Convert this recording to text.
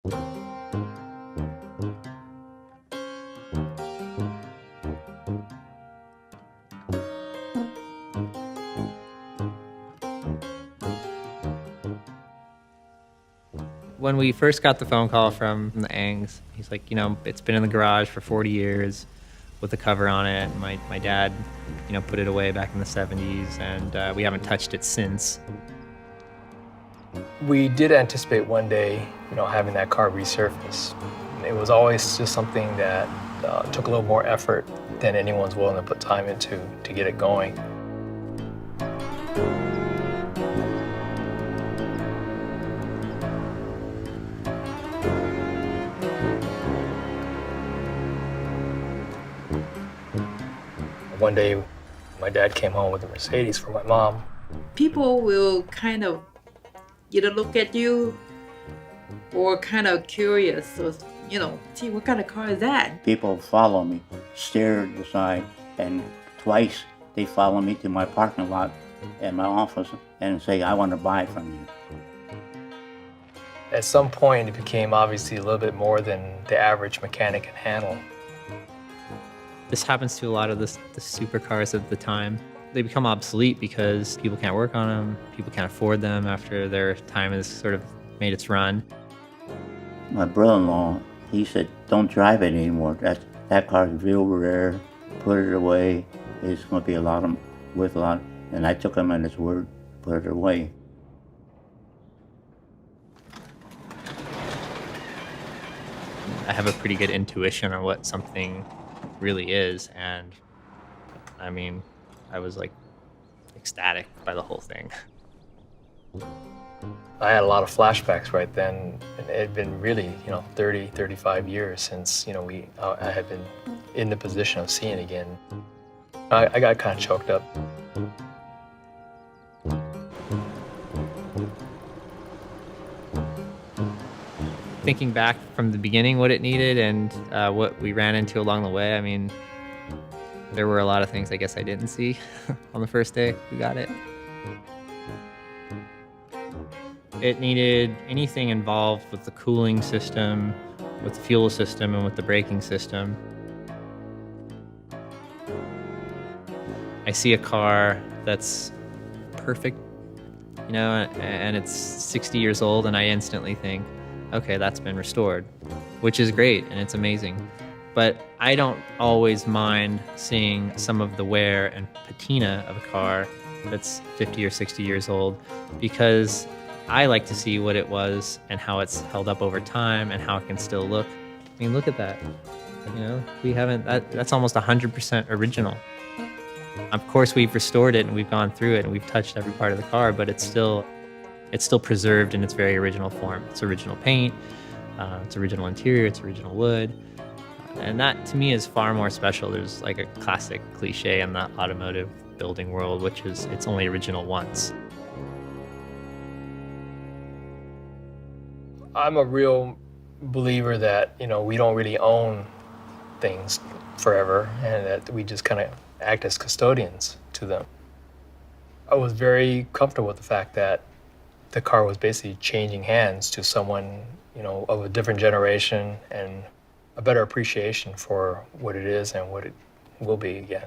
When we first got the phone call from the Angs, he's like, it's been in the garage for 40 years with a cover on it. My dad, put it away back in the 70s, and we haven't touched it since. We did anticipate one day, having that car resurface. It was always just something that took a little more effort than anyone's willing to put time into to get it going. One day, my dad came home with a Mercedes for my mom. People will kind of either look at you or kind of curious or, gee, what kind of car is that? People follow me, stare at the side, and twice they follow me to my parking lot at my office and say, I want to buy it from you. At some point, it became obviously a little bit more than the average mechanic can handle. This happens to a lot of the supercars of the time. They become obsolete because people can't work on them, people can't afford them after their time has sort of made its run. My brother-in-law, he said, don't drive it anymore. That car's real rare. Put it away. It's going to be worth a lot. And I took him at his word, put it away. I have a pretty good intuition on what something really is, and I mean, I was like ecstatic by the whole thing. I had a lot of flashbacks right then, and it had been really, 30, 35 years since, I had been in the position of seeing it again. I got kind of choked up. Thinking back from the beginning what it needed and what we ran into along the way, I mean, there were a lot of things I guess I didn't see on the first day we got it. It needed anything involved with the cooling system, with the fuel system, and with the braking system. I see a car that's perfect, and it's 60 years old, and I instantly think, okay, that's been restored, which is great and it's amazing. But I don't always mind seeing some of the wear and patina of a car that's 50 or 60 years old, because I like to see what it was and how it's held up over time and how it can still look. I mean, look at that. We haven't, that's almost 100% original. Of course, we've restored it and we've gone through it and we've touched every part of the car, but it's still preserved in its very original form. It's original paint, it's original interior, it's original wood. And that to me is far more special. There's like a classic cliche in the automotive building world, which is it's only original once. I'm a real believer that, we don't really own things forever and that we just kind of act as custodians to them. I was very comfortable with the fact that the car was basically changing hands to someone, of a different generation and a better appreciation for what it is and what it will be again.